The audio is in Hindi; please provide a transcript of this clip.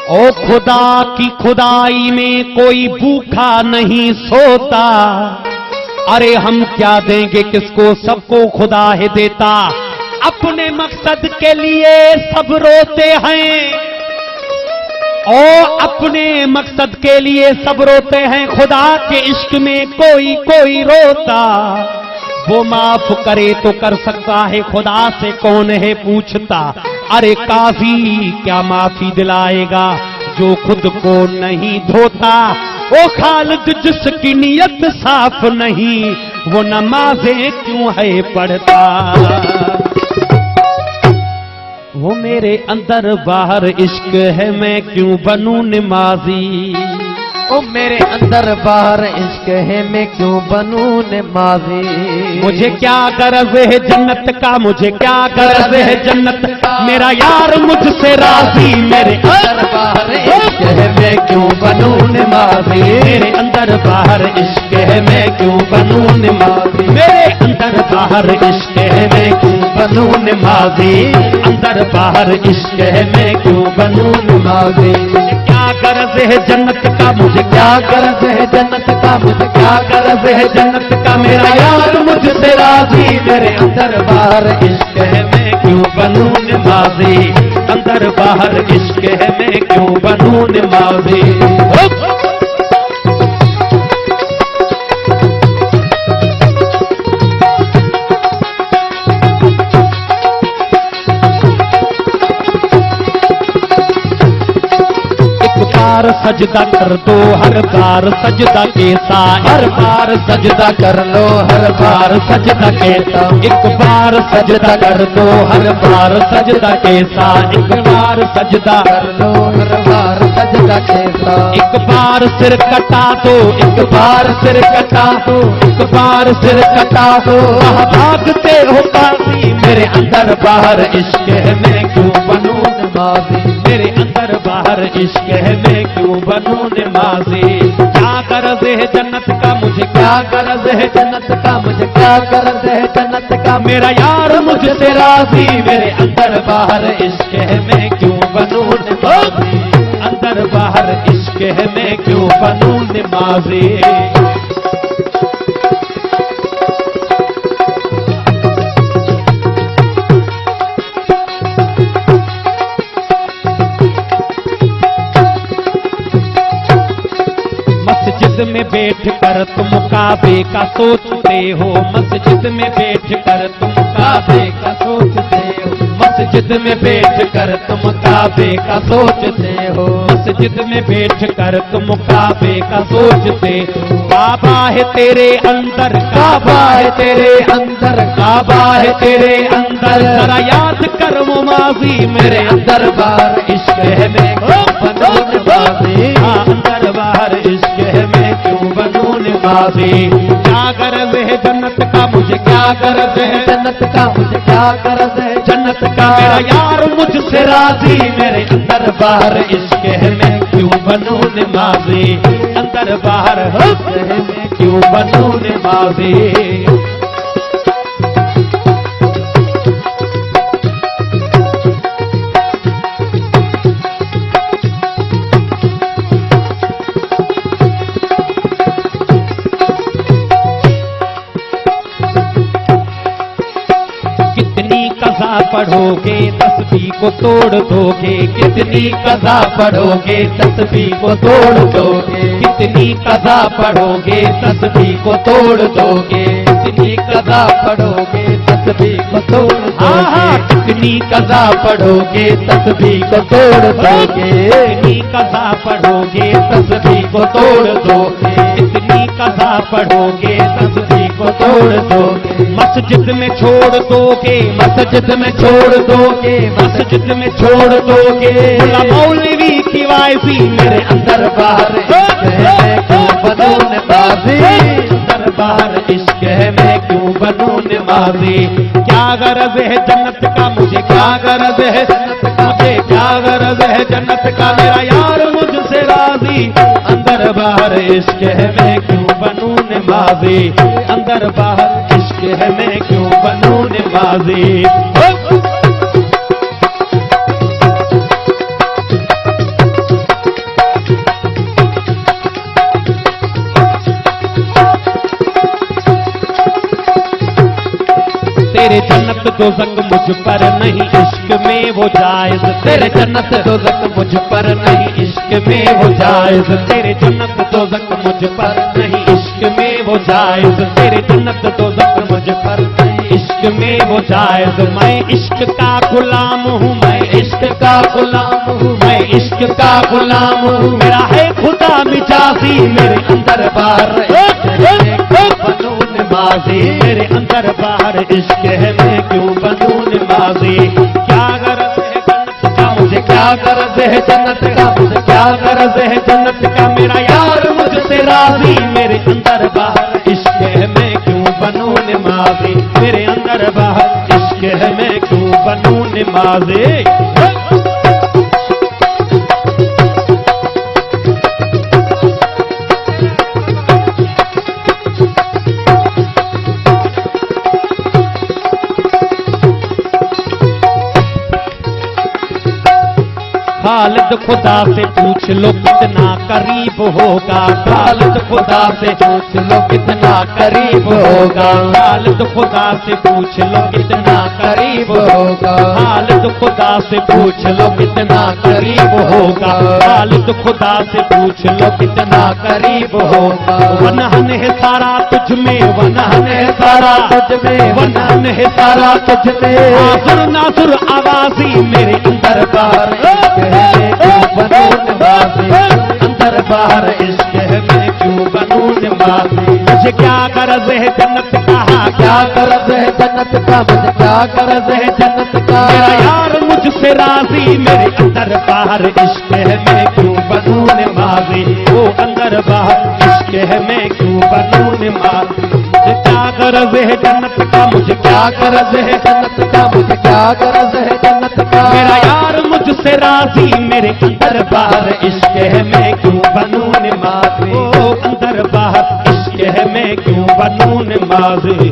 ओ खुदा की खुदाई में कोई भूखा नहीं सोता। अरे हम क्या देंगे किसको, सबको खुदा है देता। अपने मकसद के लिए सब रोते हैं, और अपने मकसद के लिए सब रोते हैं। खुदा के इश्क में कोई कोई रोता। वो माफ करे तो कर सकता है, खुदा से कौन है पूछता। अरे काजी क्या माफी दिलाएगा जो खुद को नहीं धोता। ओ खालिद जिसकी नियत साफ नहीं, वो नमाजें क्यों है पढ़ता। वो मेरे अंदर बाहर इश्क है, मैं क्यों बनूं नमाजी। ओ मेरे अंदर बाहर इश्क है, मैं क्यों बनूं नमाजी। मुझे क्या गरज है जन्नत का, मुझे क्या गरज है जन्नत, मेरा यार मुझसे राजी। मेरे अंदर बाहर इश्क है, मैं क्यों बनूं नमाजी। मेरे अंदर बाहर इश्क है, मैं क्यों बनूं नमाजी। मेरे अंदर बाहर इश्क है, मैं क्यों बनूं नमाजी। अंदर बाहर इश्क है, मैं क्यों बनूं नमाजी। क्या गरज है जन्नत का, मुझे क्या गरज है जन्नत का, मुझे क्या गरज है जन्नत का, मेरा यार मुझसे राजी। मेरे अंदर बाहर इश्क है, मैं क्यों बनूं नमाजी। अंदर बाहर इश्क है, मैं क्यों बनूं नमाजी। बार सजदा कर दो हर बार सजदा केसा। हर बार सजदा कर लो, हर बार सजदा केसा। एक बार सजदा कर दो हर बार सजदा केसा। एक बार सजदा कर लो, हर बार सजदा केसा। एक बार सिर कटा दो, एक बार सिर कटा दो, एक बार सिर कटा दो। कहाँ भागते हो काजी, मेरे अंदर बाहर इश्क है, मैं क्यों बनूं नमाजी। मेरे अंदर बाहर इश्क है, मैं क्यों बनूं नमाजी। क्या गरज है जन्नत का, मुझे क्या गरज है जन्नत का, मुझे क्या गरज है जन्नत का, मेरा यार मुझसे राजी। मेरे अंदर बाहर इश्क है, मैं क्यों बनूं नमाजी। अंदर बाहर इश्क है, मैं क्यों बनूं नमाजी। मस्जिद में बैठ कर तुम काबे का सोचते हो। मस्जिद में बैठ कर तुम काबे का सोचते हो। मस्जिद में बैठ कर तुम काबे का सोचते हो। मस्जिद में बैठ कर तुम काबे का सोचते हो। काबा है तेरे अंदर, काबा है तेरे अंदर, काबा है तेरे अंदर। जरा याद कर वो माजी, मेरे अंदर बाहर इश्क है, मैं क्यों बनूं नमाजी। हाँ अंदर बाहर इश्क है, मैं क्यों बनूं नमाजी। क्या गरज है जन्नत का, मुझे क्या गरज है जन्नत का, मुझे क्या गरज है जन्नत का, मेरा यार मुझसे राजी। मेरे अंदर बाहर इश्क है, मैं क्यों बनूं नमाजी। अंदर बाहर इश्क है, मैं क्यों बनूं नमाजी। पढ़ोगे तस्बीह को तोड़ दोगे। कितनी कज़ा पढ़ोगे तस्बीह को तोड़ दोगे। कितनी कज़ा पढ़ोगे तस्बीह को तोड़ दोगे। कितनी कज़ा पढ़ोगे तस्बीह को तोड़ दोगे। कितनी कज़ा पढ़ोगे तस्बीह को तोड़ दोगे। कितनी कज़ा पढ़ोगे तस्बीह को तोड़ दोगे। कितनी कज़ा पढ़ोगे तस्बीह को तोड़ दोगे। मस्जिद में छोड़ दोगे, मस्जिद में छोड़ दोगे, मस्जिद में छोड़ दोगे। मौलवी की वाइफी, मेरे अंदर बाहर इश्क है, मैं क्यों बनूं नमाजी। अंदर बाहर इश्क है, मैं क्यों बनूं नमाजी। क्या गरज है जन्नत का, मुझे क्या गरज है जन्नत का, मुझे क्या गरज है जन्नत का, मेरा यार मुझसे राजी। अंदर बाहर इश्क है, मैं क्यों बनूं नमाजी। अंदर बाहर इश्क है, मैं क्यों बनूं नमाजी। तेरे जन्नत दोज़ख मुझ पर नहीं, इश्क में वो जायज। तेरे जन्नत दोज़ख मुझ पर नहीं, इश्क में वो जायज। तेरे जन्नत दोज़ख मुझ पर नहीं, इश्क में वो जायज। तेरे जन्नत दोज़ख मुझ पर नहीं, इश्क में वो जायज। मैं इश्क का गुलाम हूँ, मैं इश्क का गुलाम हूँ, मैं इश्क का गुलाम हूँ। मेरा है खुदा मिजाजी, मेरे अंदर बाहर इश्क है क्यों बनूं नमाज़ी। मेरे अंदर बाहर इश्क है, मैं क्यों बनूं नमाज़ी। क्या गरज है जन्नत का, मुझे क्या गरज है जन्नत का, मुझे क्या गरज है जन्नत का। मेरा यार मुझसे राजी, मेरे अंदर बाहर इश्क है, मैं क्यों बनूं नमाज़ी। मेरे अंदर बाहर इश्क है, मैं क्यों बनूं नमाज़ी। खालिद खुदा से पूछ लो कितना करीब होगा। खालिद खुदा से पूछ लो कितना करीब होगा। खालिद खुदा से पूछ लो कितना करीब होगा। खालिद खुदा से पूछ लो कितना करीब होगा। खालिद खुदा से पूछ लो कितना करीब होगा। वनहन है सारा तुझ में, वनहन है सारा तुझ में, वनहन है सारा तुझ में। नाजुर नाजुर आवाज़ी, मेरे अंदर बाहर बनूं नमाज़ी। अंदर बाहर इश्क है, मैं क्यों बनूं नमाज़ी। मुझे क्या गरज है जन्नत का, क्या गरज है जन्नत का, मुझे क्या गरज है जन्नत का। मेरा यार मुझसे राजी, मेरे अंदर बाहर इश्क है, मैं क्यों बनूं नमाज़ी। वो अंदर बाहर इश्क है, मैं क्यों बनूं नमाज़ी। मुझे क्या गरज है जन्नत का, मुझे क्या गरज है जन्नत का, मुझे क्या गरज है जन्नत का। मेरा यार मुझसे राजी, मेरे अंदर बाहर इश्क है, मैं क्यों बनूं नमाज़ी। ओ अंदर बाहर इश्क है, मैं क्यों बनूं नमाज़ी।